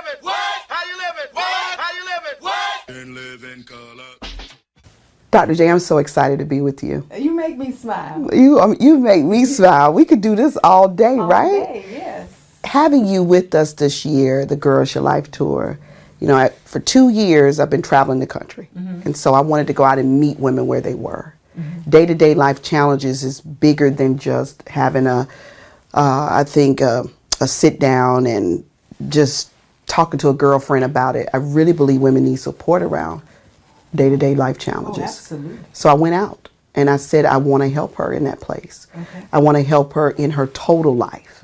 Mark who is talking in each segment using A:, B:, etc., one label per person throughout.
A: living? What? How you living? What? How you living? What? And live in color.
B: Dr. J, I'm so excited to be with you.
C: You make me smile.
B: You make me smile. We could do this all day, right?
C: All day, yes.
B: Having you with us this year, the Girls Your Life Tour, you know, for 2 years I've been traveling the country. And so I wanted to go out and meet women where they were. Day-to-day life challenges is bigger than just having a sit down and just talking to a girlfriend about it. I really believe women need support around day-to-day life challenges.
C: Oh, absolutely.
B: So I went out and I said, I want to help her in that place.
C: Okay.
B: I want to help her in her total life.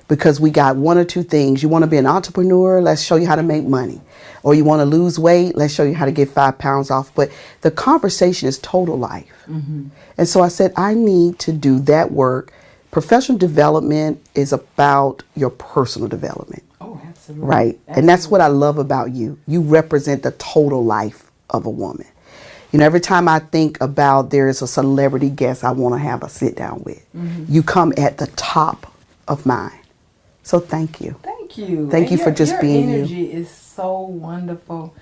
B: Because we got one or two things. You want to be an entrepreneur? Let's show you how to make money. Or you want to lose weight? Let's show you how to get 5 pounds off. But the conversation is total life. And so I said, I need to do that work. Professional development is about your personal development.
C: Oh, absolutely.
B: Right?
C: Absolutely.
B: And that's what I love about you. You represent the total life of a woman. You know, every time I think about there is a celebrity guest I want to have a sit down with, you come at the top of mine. So thank you.
C: Thank you.
B: Thank you for just being you.
C: Your energy is so wonderful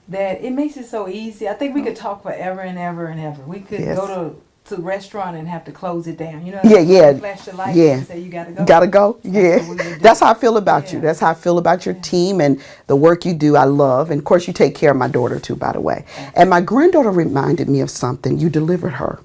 C: that it makes it so easy. I think we could talk forever and ever and ever. We could
B: Yes.
C: go to a restaurant and have to close it down. You know,
B: Yeah.
C: flash the light
B: Yeah.
C: and say you gotta go.
B: Gotta go.
C: That's
B: Yeah.
C: what we would do.
B: That's how I feel about you.
C: Yeah.
B: That's how I feel about your team and the work you do. I love. And of course, you take care of my daughter too, by the way. And my granddaughter reminded me of something. You delivered her.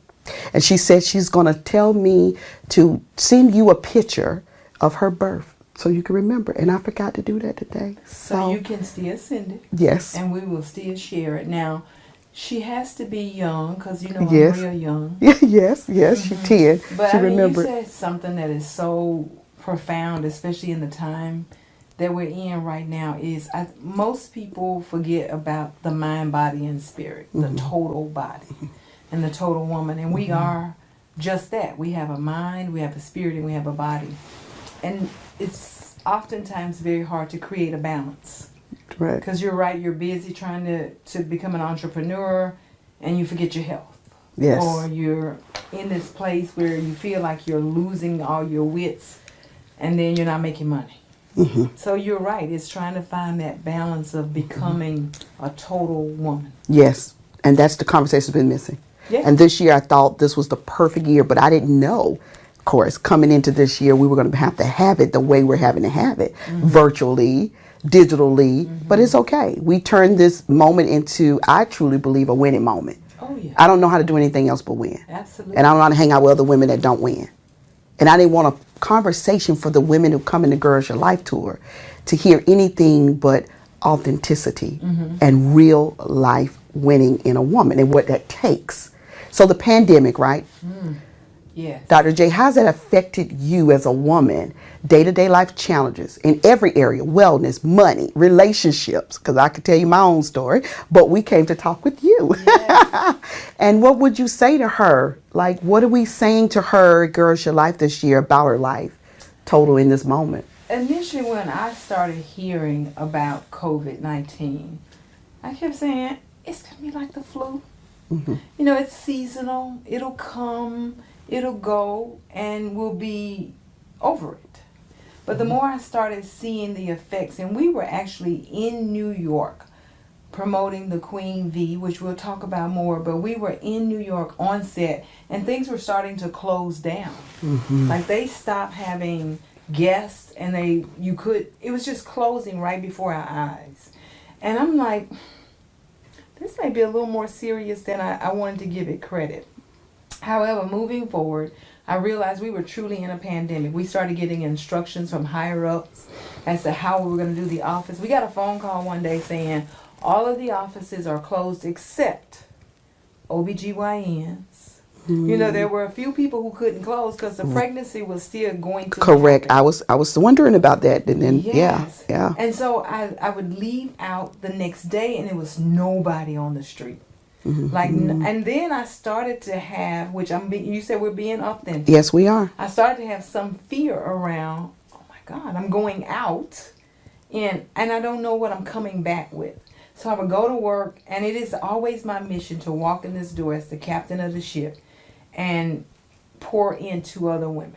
B: And she said she's going to tell me to send you a picture of her birth so you can remember. And I forgot to do that today.
C: So you can still send it.
B: Yes.
C: And we will still share it. Now, she has to be young because, you know, I'm
B: Yes.
C: real young.
B: Yes. She 10.
C: But
B: She
C: I mean,
B: remembered.
C: you said something that is so profound, especially in the time that we're in right now, is most people forget about the mind, body, and spirit, the total body and the total woman. And we are just that. We have a mind, we have a spirit, and we have a body. And it's oftentimes very hard to create a balance.
B: Right.
C: Because you're right, you're busy trying to become an entrepreneur and you forget your health.
B: Yes.
C: Or you're in this place where you feel like you're losing all your wits and then you're not making money. So you're right, it's trying to find that balance of becoming a total woman.
B: Yes. And that's the conversation that's been missing.
C: Yeah.
B: And this year I thought this was the perfect year, but I didn't know, of course, coming into this year, we were going to have it the way we're having to have it, virtually, digitally, but it's okay. We turned this moment into, I truly believe, a winning moment.
C: Oh, yeah.
B: I don't know how to do anything else but win.
C: Absolutely.
B: And I don't know how to hang out with other women that don't win. And I didn't want a conversation for the women who come in the Girls Your Life Tour to hear anything but authenticity and real life winning in a woman and what that takes. So the pandemic, right?
C: Yes.
B: Dr. J, how's that affected you as a woman, day-to-day life challenges in every area, wellness, money, relationships, because I could tell you my own story, but we came to talk with you.
C: Yes.
B: And what would you say to her? Like, what are we saying to her, Girls Your Life, this year about her life total in this moment?
C: Initially, when I started hearing about COVID-19, I kept saying, it's going to be like the flu. You know, it's seasonal. It'll come, it'll go, and we'll be over it. But the more I started seeing the effects, and we were actually in New York promoting the Queen V, which we'll talk about more, but we were in New York on set, and things were starting to close down. Like they stopped having guests, and it was just closing right before our eyes. And I'm like, this may be a little more serious than I wanted to give it credit. However, moving forward, I realized we were truly in a pandemic. We started getting instructions from higher ups as to how we were going to do the office. We got a phone call one day saying all of the offices are closed except OBGYNs. You know, there were a few people who couldn't close because the pregnancy was still going to
B: Correct.
C: happen.
B: I was wondering about that. And then,
C: Yes.
B: yeah.
C: And so I would leave out the next day and it was nobody on the street. And then I started to have, you said we're being authentic.
B: Yes, we are.
C: I started to have some fear around, oh my God, I'm going out and I don't know what I'm coming back with. So I would go to work, and it is always my mission to walk in this door as the captain of the ship and pour into other women.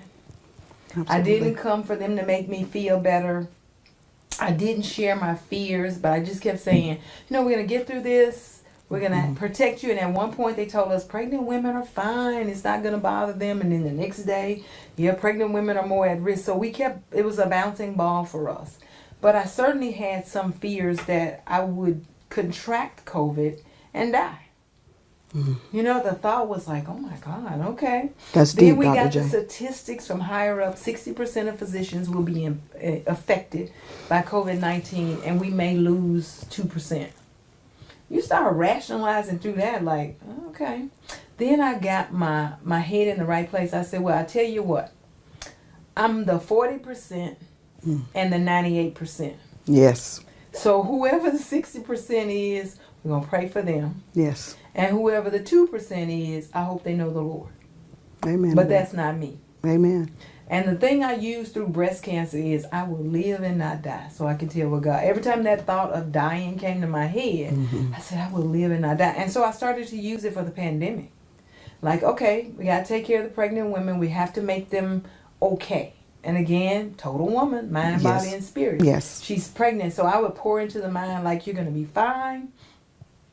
B: Absolutely.
C: I didn't come for them to make me feel better. I didn't share my fears, but I just kept saying, we're going to get through this. We're going to protect you. And at one point they told us pregnant women are fine. It's not going to bother them. And then the next day, pregnant women are more at risk. So it was a bouncing ball for us. But I certainly had some fears that I would contract COVID and die. The thought was like, oh my God, okay.
B: That's
C: then
B: deep,
C: we
B: Dr.
C: got
B: J.
C: the statistics from higher up. 60% of physicians will be affected by COVID-19, and we may lose 2%. You start rationalizing through that, like, okay. Then I got my head in the right place. I said, well, I tell you what, I'm the 40% and the 98%.
B: Yes.
C: So whoever the 60% is, we're going to pray for them.
B: Yes.
C: And whoever the 2% is, I hope they know the Lord.
B: Amen.
C: But that's not me.
B: Amen.
C: And the thing I use through breast cancer is I will live and not die. So I can tell what God. Every time that thought of dying came to my head, I said, I will live and not die. And so I started to use it for the pandemic. Like, okay, we got to take care of the pregnant women. We have to make them okay. And again, total woman, mind,
B: Yes.
C: body, and spirit.
B: Yes.
C: She's pregnant. So I would pour into the mind like, you're going to be fine.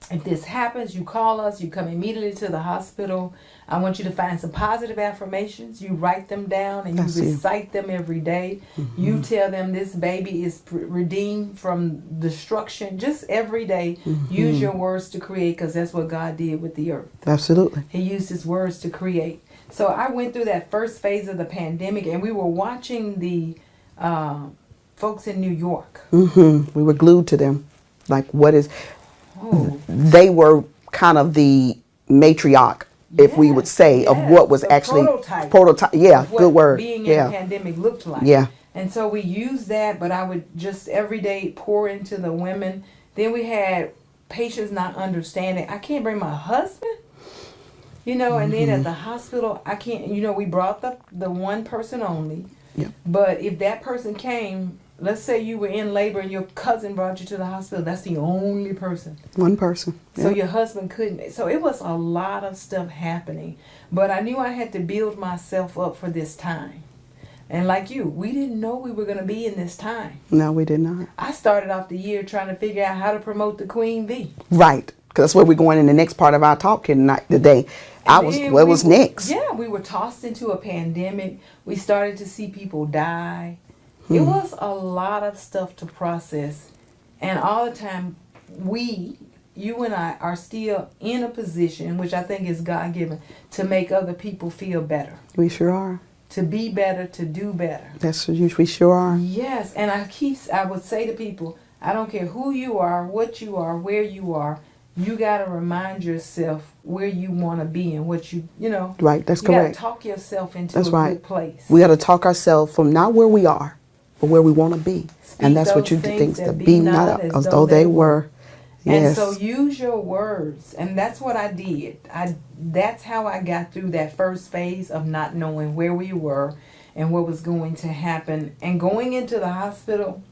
C: If this happens, you call us. You come immediately to the hospital. I want you to find some positive affirmations. You write them down and you recite them every day. You tell them this baby is redeemed from destruction. Just every day, use your words to create, because that's what God did with the earth.
B: Absolutely.
C: He used his words to create. So I went through that first phase of the pandemic, and we were watching the folks in New York.
B: We were glued to them. Like, what is... They were kind of the matriarch, if we would say, of what was actually prototype. Yeah, good word.
C: Being in a pandemic looked like.
B: Yeah.
C: And so we used that, but I would just every day pour into the women. Then we had patients not understanding. I can't bring my husband, and then at the hospital, I can't, we brought the one person only.
B: Yeah.
C: But if that person came, let's say you were in labor and your cousin brought you to the hospital. That's the only person.
B: One person. Yeah.
C: So your husband couldn't. So it was a lot of stuff happening. But I knew I had to build myself up for this time. And like you, we didn't know we were going to be in this time.
B: No, we did not.
C: I started off the year trying to figure out how to promote the Queen Bee.
B: Right. Because that's where we're going in the next part of our talk today. What was next?
C: Yeah, we were tossed into a pandemic. We started to see people die. It was a lot of stuff to process. And all the time, you and I are still in a position, which I think is God-given, to make other people feel better.
B: We sure are.
C: To be better, to do better.
B: We sure are.
C: Yes, and I would say to people, I don't care who you are, what you are, where you are, you got to remind yourself where you want to be and what
B: Right, that's correct.
C: You got to talk yourself into a good place.
B: We got to talk ourselves from not where we are, but where we want to be. And that's what you do, things to be not as though they were. Yes.
C: And so use your words. And that's what I did. That's how I got through that first phase of not knowing where we were and what was going to happen. And going into the hospital,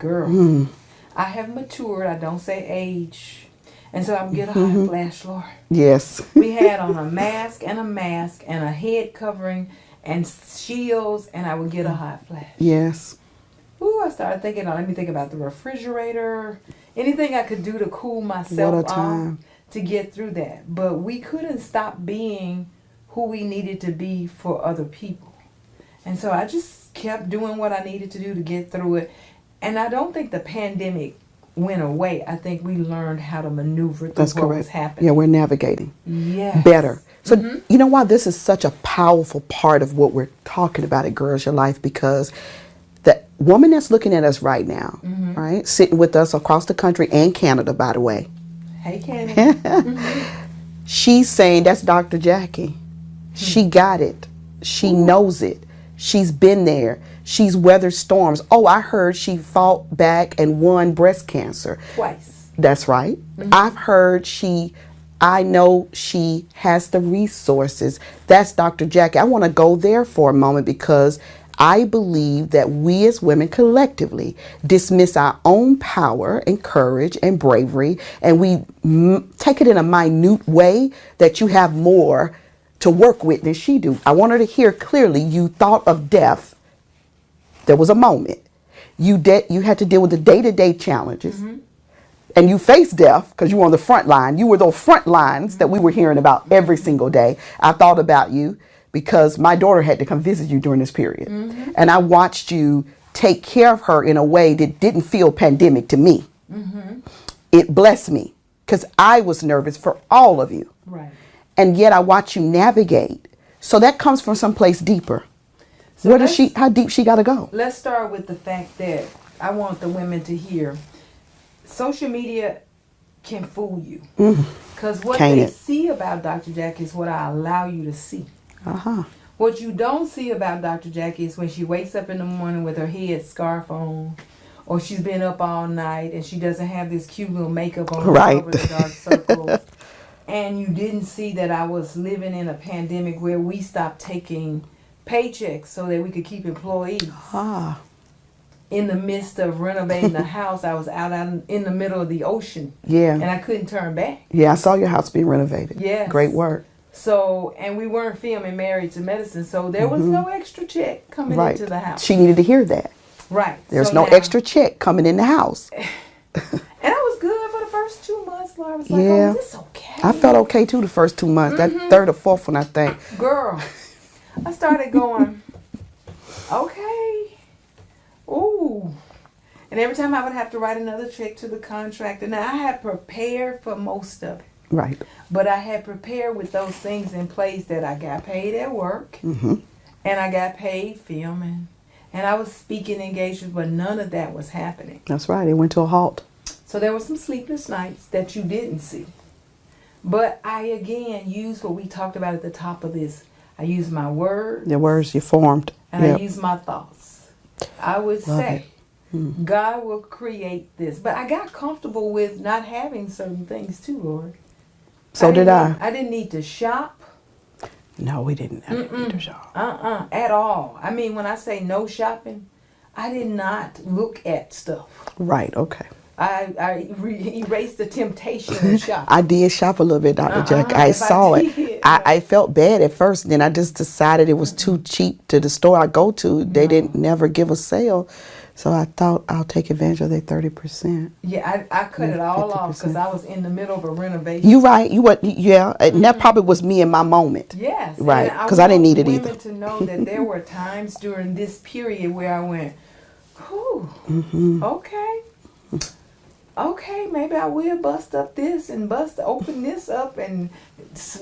C: girl, I have matured. I don't say age. And so I would get a hot flash, Lord.
B: Yes.
C: We had on a mask and a head covering and shields, and I would get a hot flash.
B: Yes.
C: Ooh, I started thinking, let me think about the refrigerator. Anything I could do to cool myself off to get through that. But we couldn't stop being who we needed to be for other people. And so I just kept doing what I needed to do to get through it. And I don't think the pandemic went away. I think we learned how to maneuver through what was happening.
B: Yeah, we're navigating.
C: Yes.
B: Better. So you know why this is such a powerful part of what we're talking about at Girls Your Life, because the woman that's looking at us right now, right, sitting with us across the country and Canada, by the way.
C: Hey, Canada.
B: She's saying, that's Dr. Jackie. She got it. She knows it. She's been there. She's weathered storms. Oh, I heard she fought back and won breast cancer.
C: Twice.
B: That's right. I've heard I know she has the resources. That's Dr. Jackie. I want to go there for a moment, because I believe that we as women collectively dismiss our own power and courage and bravery, and we take it in a minute way that you have more to work with than she do. I want her to hear clearly, you thought of death. There was a moment. you had to deal with the day-to-day challenges. And you faced death because you were on the front line. You were those front lines that we were hearing about every single day. I thought about you because my daughter had to come visit you during this period. And I watched you take care of her in a way that didn't feel pandemic to me. It blessed me because I was nervous for all of you.
C: Right.
B: And yet I watch you navigate. So that comes from someplace deeper.
C: So
B: how deep she got to go?
C: Let's start with the fact that I want the women to hear social media can fool you. Because what they see about Dr. Jackie is what I allow you to see. What you don't see about Dr. Jackie is when she wakes up in the morning with her head scarf on, or she's been up all night and she doesn't have this cute little makeup on over the dark circles. And you didn't see that I was living in a pandemic where we stopped taking paychecks so that we could keep employees. In the midst of renovating the house, I was out in the middle of the ocean.
B: Yeah.
C: And I couldn't turn back.
B: Yeah, I saw your house being renovated.
C: Yes.
B: Great work.
C: So, and we weren't filming Married to Medicine, so there was no extra check coming into the house.
B: She needed to hear that.
C: Right.
B: There's no extra check coming in the house.
C: And I was good for the first 2 months, Laura. I was like, oh, this okay.
B: I felt okay too the first 2 months. That third or fourth one, I think.
C: Girl, I started going, okay. Ooh. And every time I would have to write another check to the contractor. Now, I had prepared for most of it.
B: Right.
C: But I had prepared with those things in place that I got paid at work. And I got paid filming. And I was speaking engagements, but none of that was happening.
B: That's right. It went to a halt.
C: So there were some sleepless nights that you didn't see. But I, again, used what we talked about at the top of this. I used my words.
B: Your words you formed.
C: And I used my thoughts. I would say, God will create this. But I got comfortable with not having certain things too, Lord.
B: So did I.
C: I didn't need to shop.
B: No, we didn't have need to shop.
C: At all. I mean, when I say no shopping, I did not look at stuff.
B: Right, okay.
C: I erased the temptation of shopping.
B: I did shop a little bit, Dr. Jack. I saw it. I felt bad at first. Then I just decided it was too cheap to the store I go to. They didn't never give a sale. So I thought I'll take advantage of that 30%.
C: Yeah, I cut it all 50%. Off because I was in the middle of a renovation.
B: You're right. You were, yeah. And that probably was me in my moment.
C: Yes.
B: Right. Because I didn't need it either.
C: I want women to know that there were times during this period where I went, whew, okay. Okay, maybe I will bust up this and open this up and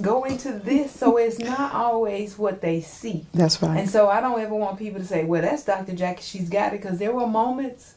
C: go into this. So it's not always what they see.
B: That's right.
C: And so I don't ever want people to say, well, that's Dr. Jackie, she's got it. Because there were moments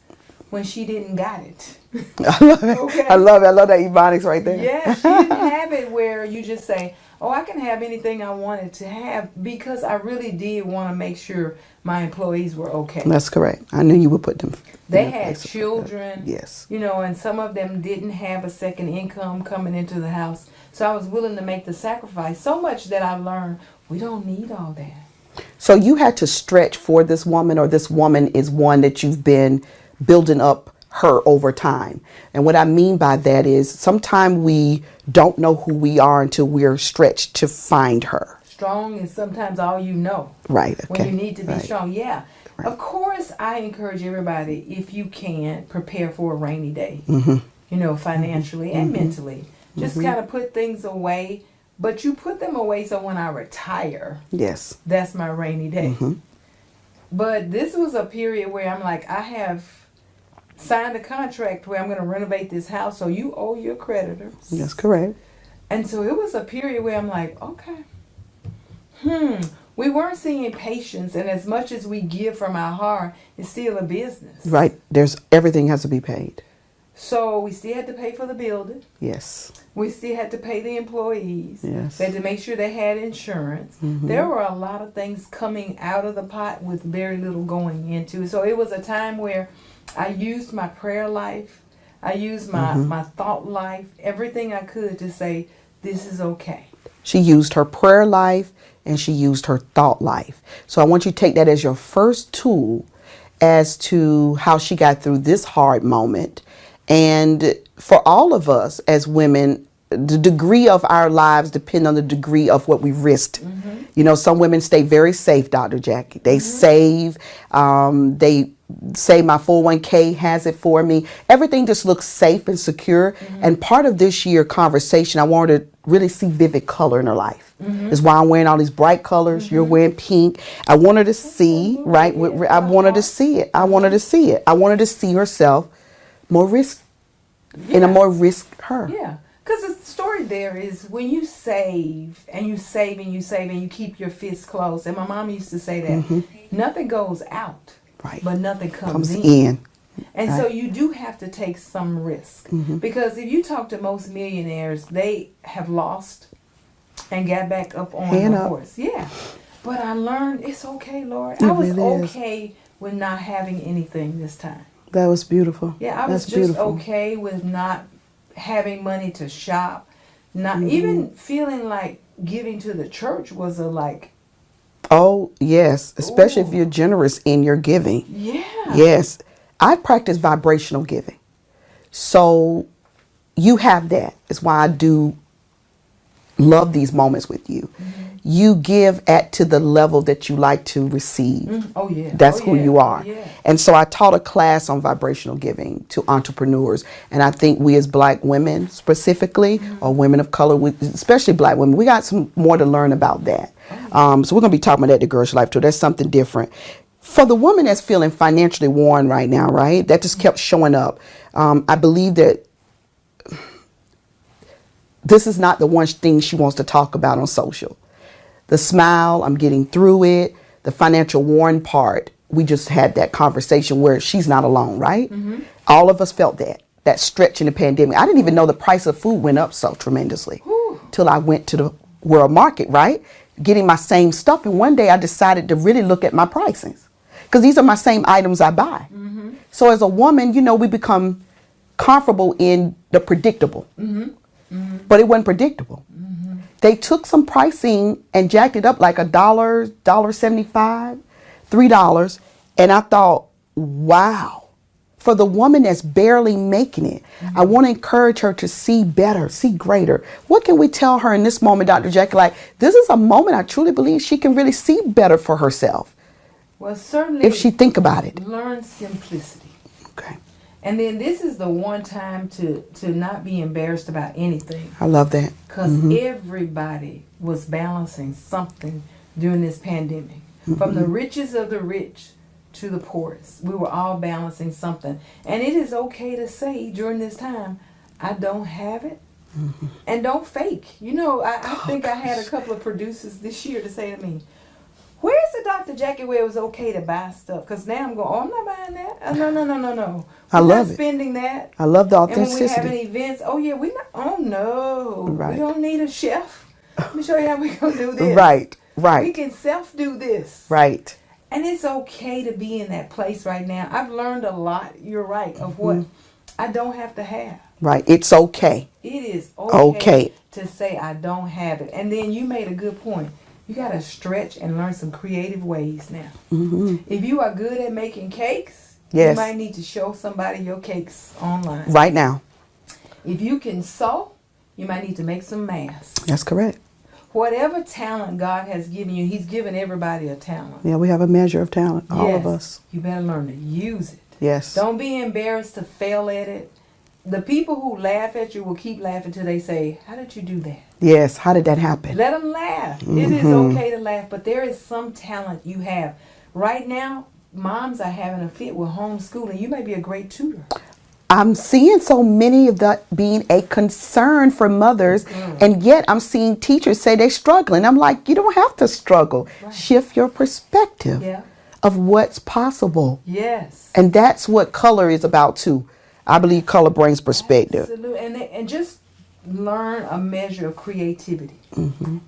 C: when she didn't got it.
B: I love it. Okay? I love it. I love that ebonics right there.
C: Yeah, she didn't have it where you just say, oh, I can have anything I wanted to have, because I really did want to make sure my employees were okay.
B: That's correct. I knew you would put them.
C: They had children.
B: Yes.
C: You know, and some of them didn't have a second income coming into the house. So I was willing to make the sacrifice. So much that I learned we don't need all that.
B: So you had to stretch for this woman, or this woman is one that you've been building up her over time. And what I mean by that is sometimes we don't know who we are until we're stretched to find her.
C: Strong is sometimes all you know.
B: Right. Okay.
C: When you need to be strong. Yeah. Right. Of course, I encourage everybody, if you can, prepare for a rainy day. You know, financially and mentally. Just kind of put things away. But you put them away so when I retire,
B: yes,
C: that's my rainy day. But this was a period where I'm like, I have signed a contract where I'm going to renovate this house, so you owe your creditors.
B: That's correct.
C: And so it was a period where I'm like, okay, we weren't seeing patients, and as much as we give from our heart, it's still a business.
B: Right. Everything has to be paid.
C: So we still had to pay for the building.
B: Yes.
C: We still had to pay the employees.
B: Yes.
C: We had to make sure they had insurance. There were a lot of things coming out of the pot with very little going into it. So it was a time where I used my prayer life. I used my thought life, everything I could to say, this is okay.
B: She used her prayer life and she used her thought life. So I want you to take that as your first tool as to how she got through this hard moment. And for all of us as women, the degree of our lives depend on the degree of what we risked. You know, some women stay very safe, Dr. Jackie. They save, they say my 401k has it for me. Everything just looks safe and secure. And part of this year conversation, I want her to really see vivid color in her life. Is why I'm wearing all these bright colors. You're wearing pink. I want her to see, right? I want her to see it. I want her to see it. I want her to see herself more risk, in a more risk her.
C: Yeah. Because the story there is when you save and you save and you save and you keep your fists closed. And my mom used to say that nothing goes out,
B: Right.
C: but nothing comes in. And
B: Right.
C: so you do have to take some risk. Because if you talk to most millionaires, they have lost and got back up on the horse. Yeah. But I learned it's okay, Lord. I was okay with not having anything this time.
B: That was beautiful.
C: Yeah, I was just okay with not having money to shop. Not even feeling like giving to the church was a like.
B: Oh, yes. Especially if you're generous in your giving.
C: Yeah.
B: Yes. I practice vibrational giving. So you have that. It's why I do love these moments with you. You give to the level that you like to receive.
C: Oh, yeah.
B: That's who you are.
C: Oh, yeah.
B: And so I taught a class on vibrational giving to entrepreneurs. And I think we as Black women specifically, or women of color, especially Black women, we got some more to learn about that. So we're going to be talking about that at Girls Life too. That's something different. For the woman that's feeling financially worn right now, right, that just kept showing up, I believe that this is not the one thing she wants to talk about on social. The smile, I'm getting through it. The financial worn part, we just had that conversation where she's not alone, right? All of us felt that stretch in the pandemic. I didn't even know the price of food went up so tremendously till I went to the world market, right? Getting my same stuff. And one day I decided to really look at my pricings because these are my same items I buy. So as a woman, you know, we become comfortable in the predictable, but it wasn't predictable. They took some pricing and jacked it up like $1.75, $3. And I thought, wow, for the woman that's barely making it, I want to encourage her to see better, see greater. What can we tell her in this moment, Dr. Jackie? Like, this is a moment I truly believe she can really see better for herself.
C: Well, certainly.
B: If she think about it.
C: Learn simplicity.
B: Okay.
C: And then this is the one time to not be embarrassed about anything.
B: I love that.
C: Because everybody was balancing something during this pandemic. From the richest of the rich to the poorest. We were all balancing something. And it is okay to say during this time, I don't have it. And don't fake. You know, I think I had a couple of producers this year to say to me, where's the Dr. Jackie where it was okay to buy stuff? Because now I'm going, I'm not buying that. No.
B: I love
C: not
B: it.
C: spending that.
B: I love the authenticity.
C: And when we have events, we not. Oh no,
B: Right.
C: we don't need a chef. Let me show you how we're gonna do this.
B: Right.
C: We can self-do this.
B: Right.
C: And it's okay to be in that place right now. I've learned a lot. You're right of what I don't have to have.
B: Right. It's okay.
C: It is okay to say I don't have it. And then you made a good point. You got to stretch and learn some creative ways now. If you are good at making cakes, you might need to show somebody your cakes online.
B: Right now.
C: If you can sew, you might need to make some masks.
B: That's correct.
C: Whatever talent God has given you, He's given everybody a talent.
B: Yeah, we have a measure of talent, all of us.
C: You better learn to use it.
B: Yes.
C: Don't be embarrassed to fail at it. The people who laugh at you will keep laughing till they say, how did you do that?
B: Yes. How did that happen?
C: Let them laugh. It is okay to laugh, but there is some talent you have. Right now, moms are having a fit with homeschooling. You may be a great tutor.
B: I'm seeing so many of that being a concern for mothers, and yet I'm seeing teachers say they're struggling. I'm like, you don't have to struggle.
C: Right.
B: Shift your perspective of what's possible.
C: Yes.
B: And that's what color is about too. I believe color brings perspective.
C: Absolutely. And just learn a measure of creativity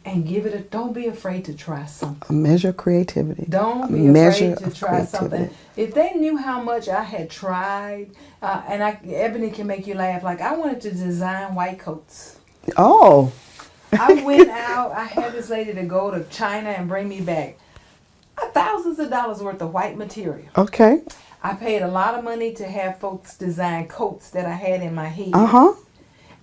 C: and give it don't be afraid to try something.
B: A measure of creativity.
C: Don't be afraid to try something. If they knew how much I had tried, Ebony can make you laugh. Like, I wanted to design white coats.
B: Oh.
C: I went out. I had this lady to go to China and bring me back thousands of dollars worth of white material.
B: Okay.
C: I paid a lot of money to have folks design coats that I had in my head.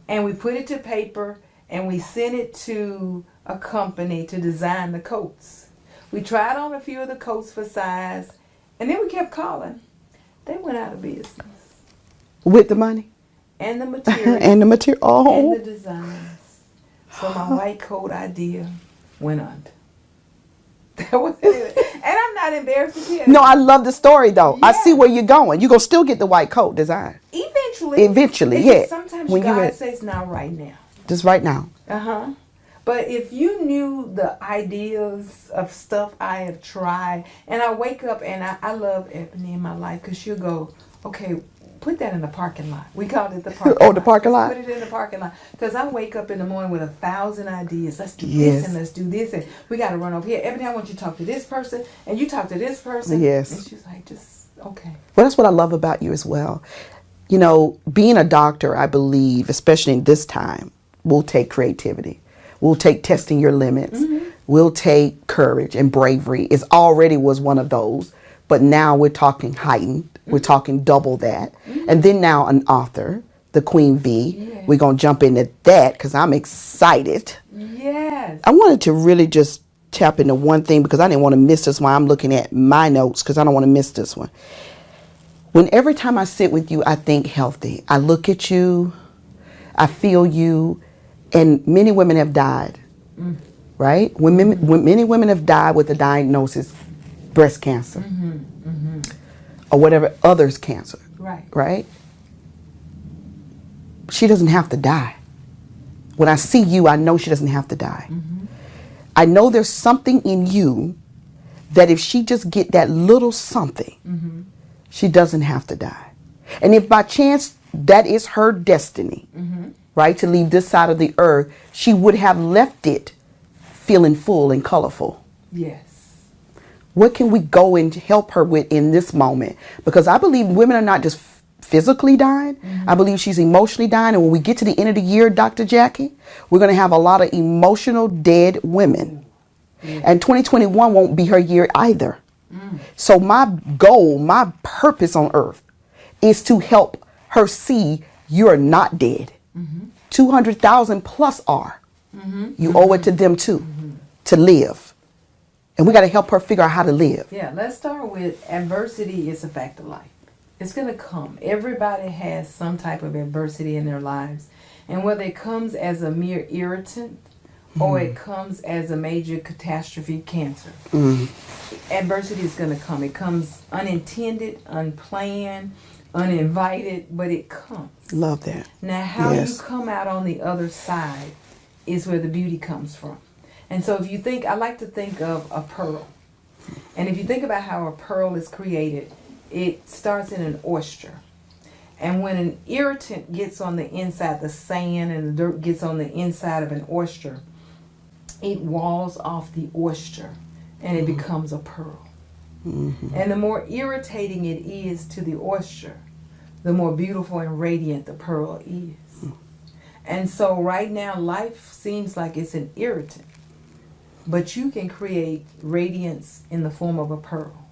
C: And we put it to paper and we sent it to a company to design the coats. We tried on a few of the coats for size, and then we kept calling. They went out of business.
B: With the money?
C: And the material.
B: And the material. Oh.
C: And the designs. So my white coat idea went under. That was it. And I'm not embarrassed to tell you.
B: No, I love the story though. I
C: Yes.
B: see where you're going. You're going to still get the white coat design.
C: Eventually,
B: yeah.
C: just sometimes
B: When
C: God
B: you
C: says not right now.
B: Just right now.
C: But if you knew the ideas of stuff I have tried, and I wake up and I love Ebony in my life because she'll go, okay, put that in the parking lot. We called it the parking lot.
B: Oh, the parking lot?
C: Put it in the parking lot. Because I wake up in the morning with 1,000 ideas. Let's do
B: Yes.
C: this and let's do this. And we got to run over here. Ebony, I want you to talk to this person. And you talk to this person.
B: Yes.
C: And she's like, just, okay.
B: Well, that's what I love about you as well. You know, being a doctor, I believe, especially in this time, will take creativity. We'll take testing your limits. We'll take courage and bravery. It already was one of those. But now we're talking heightened. We're talking double that. And then now an author, the Queen V.
C: Yes.
B: We're going to jump into that because I'm excited.
C: Yes.
B: I wanted to really just tap into one thing because I didn't want to miss this one. I'm looking at my notes because I don't want to miss this one. When every time I sit with you, I think healthy. I look at you, I feel you, and many women have died, right? When many women have died with a diagnosis, breast cancer, or whatever others' cancer, right? She doesn't have to die. When I see you, I know she doesn't have to die. I know there's something in you that if she just get that little something, she doesn't have to die. And if by chance that is her destiny, right, to leave this side of the earth, she would have left it feeling full and colorful.
C: Yes.
B: What can we go and help her with in this moment? Because I believe women are not just physically dying. I believe she's emotionally dying. And when we get to the end of the year, Dr. Jackie, we're going to have a lot of emotional dead women. And 2021 won't be her year either. So my goal, my purpose on earth is to help her see you're not dead. 200,000 plus are. You owe it to them too, to live. And we got to help her figure out how to live.
C: Yeah, let's start with adversity is a fact of life. It's going to come. Everybody has some type of adversity in their lives. And whether it comes as a mere irritant or it comes as a major catastrophe, cancer, adversity is going to come. It comes unintended, unplanned, uninvited, but it comes.
B: Love that.
C: Now, how you come out on the other side is where the beauty comes from. And so if you think, I like to think of a pearl. And if you think about how a pearl is created, it starts in an oyster. And when an irritant gets on the inside, the sand and the dirt gets on the inside of an oyster, it walls off the oyster and it becomes a pearl. And the more irritating it is to the oyster, the more beautiful and radiant the pearl is. And so right now, life seems like it's an irritant. But you can create radiance in the form of a pearl.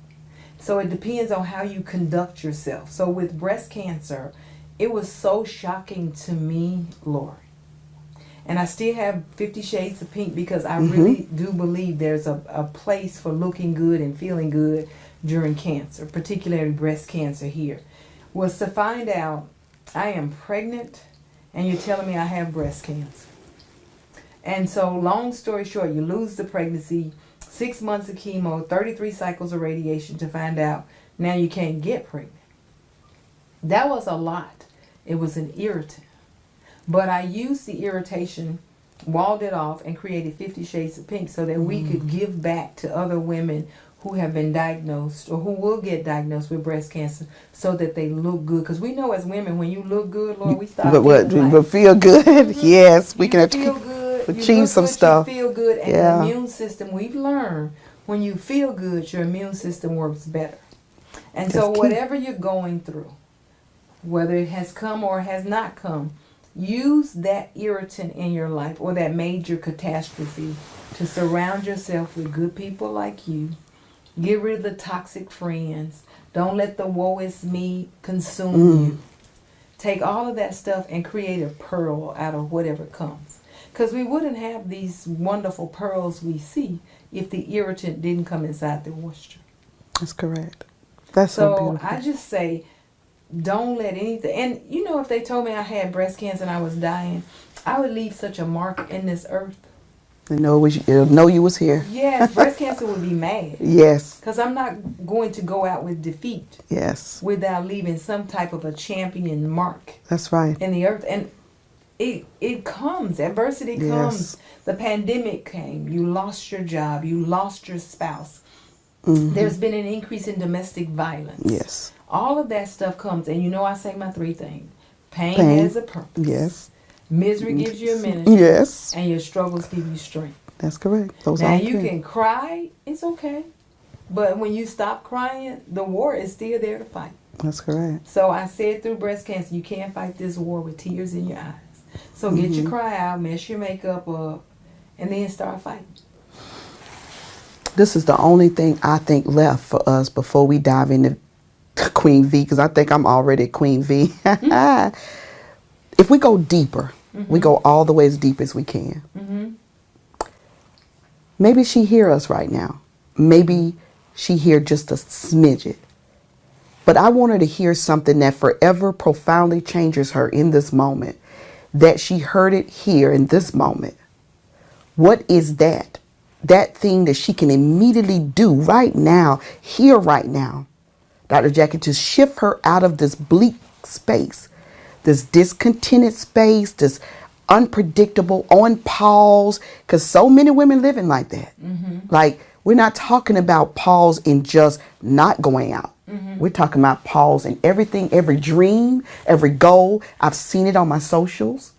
C: So it depends on how you conduct yourself. So with breast cancer, it was so shocking to me, Lori. And I still have 50 Shades of Pink because I really do believe there's a place for looking good and feeling good during cancer, particularly breast cancer here. Was to find out I am pregnant and you're telling me I have breast cancer. And so, long story short, you lose the pregnancy, 6 months of chemo, 33 cycles of radiation to find out now you can't get pregnant. That was a lot. It was an irritant. But I used the irritation, walled it off, and created 50 Shades of Pink so that we could give back to other women who have been diagnosed or who will get diagnosed with breast cancer so that they look good. Because we know as women, when you look good, Lord, we stop
B: But feel good. Yes, we can
C: feel good.
B: achieve some stuff.
C: You feel good, and the immune system, we've learned, when you feel good, your immune system works better. And so whatever you're going through, whether it has come or has not come, use that irritant in your life or that major catastrophe to surround yourself with good people like you. Get rid of the toxic friends. Don't let the woe is me consume you. Take all of that stuff and create a pearl out of whatever comes. Because we wouldn't have these wonderful pearls we see if the irritant didn't come inside the oyster.
B: That's correct. That's so beautiful.
C: I just say, don't let anything. And you know, if they told me I had breast cancer and I was dying, I would leave such a mark in this earth.
B: They know you was here.
C: Yes, breast cancer would be mad.
B: Yes.
C: Because I'm not going to go out with defeat.
B: Yes.
C: Without leaving some type of a champion mark.
B: That's right.
C: In the earth. And it comes. Adversity comes. The pandemic came. You lost your job. You lost your spouse. Mm-hmm. There's been an increase in domestic violence.
B: Yes.
C: All of that stuff comes. And you know I say my 3 things. Pain has a purpose.
B: Yes.
C: Misery gives you a ministry.
B: Yes.
C: And your struggles give you strength.
B: That's correct. Those
C: now
B: are
C: you can cry. It's okay. But when you stop crying, the war is still there to fight.
B: That's correct.
C: So I said through breast cancer, you can't fight this war with tears in your eyes. So get your cry out, mess your makeup up, and then start fighting.
B: This is the only thing I think left for us before we dive into Queen V, because I think I'm already Queen V. If we go deeper, we go all the way as deep as we can. Maybe she hear us right now. Maybe she hear just a smidget. But I want her to hear something that forever profoundly changes her in this moment. That she heard it here in this moment. What is that? That thing that she can immediately do right now, here right now, Dr. Jackie, to shift her out of this bleak space, this discontented space, this unpredictable, on pause, because so many women living like that. Like, we're not talking about pause in just not going out. We're talking about pause in everything, every dream, every goal. I've seen it on my socials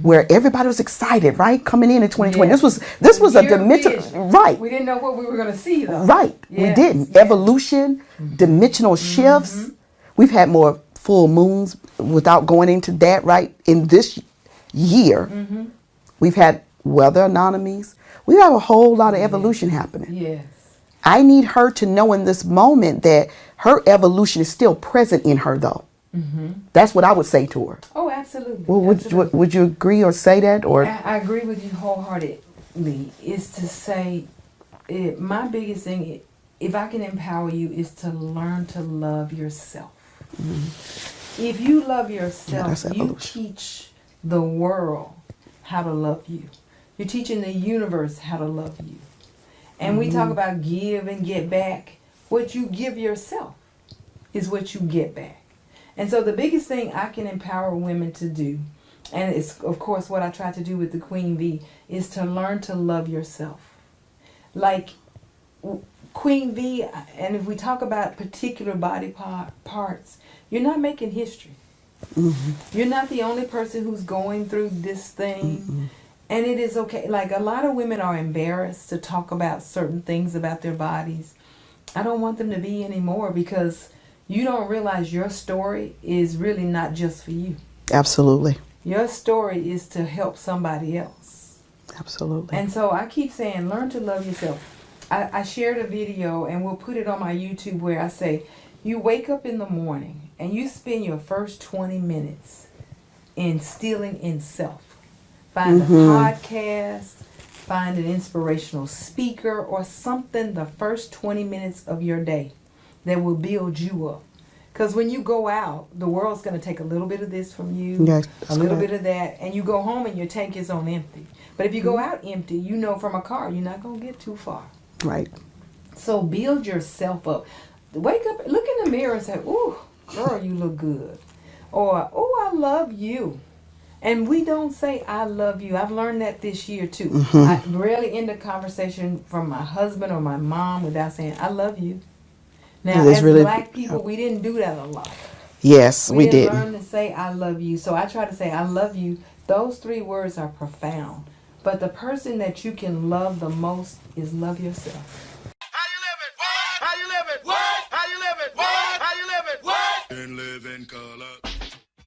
B: where everybody was excited, right? Coming in 2020.
C: Yeah.
B: This was a dimensional, right?
C: We didn't know what we were going to see, though.
B: Right.
C: Yes.
B: We didn't. Evolution, dimensional shifts. We've had more full moons without going into that, right? In this year, we've had weather anomalies. We have a whole lot of evolution happening.
C: Yes.
B: I need her to know in this moment that her evolution is still present in her, though. That's what I would say to her.
C: Oh, absolutely.
B: Well, would you agree or say that? Or
C: I agree with you wholeheartedly. Is to say, my biggest thing, if I can empower you, is to learn to love yourself. If you love yourself, you teach the world how to love you. You're teaching the universe how to love you. And we talk about give and get back. What you give yourself is what you get back. And so the biggest thing I can empower women to do, and it's of course what I try to do with the Queen V, is to learn to love yourself. Like Queen V, and if we talk about particular body parts, you're not making history. You're not the only person who's going through this thing. And it is okay. Like, a lot of women are embarrassed to talk about certain things about their bodies. I don't want them to be anymore, because you don't realize your story is really not just for you.
B: Absolutely.
C: Your story is to help somebody else.
B: Absolutely.
C: And so I keep saying, learn to love yourself. I shared a video, and we'll put it on my YouTube, where I say, you wake up in the morning and you spend your first 20 minutes instilling in self. Find a podcast, find an inspirational speaker, or something the first 20 minutes of your day that will build you up. Because when you go out, the world's going to take a little bit of this from you, a little bit of that, and you go home and your tank is on empty. But if you go out empty, you know from a car, you're not going to get too far.
B: Right.
C: So build yourself up. Wake up, look in the mirror and say, ooh, girl, you look good. Or, oh, I love you. And we don't say, I love you. I've learned that this year, too. I rarely end a conversation from my husband or my mom without saying, I love you. Now, as black people, we didn't do that a lot.
B: Yes, we did.
C: We didn't learn to say, I love you. So I try to say, I love you. Those 3 words are profound. But the person that you can love the most is love yourself.
A: How you living? What? How you living? What? How you living? What? How you living? What? And live in color.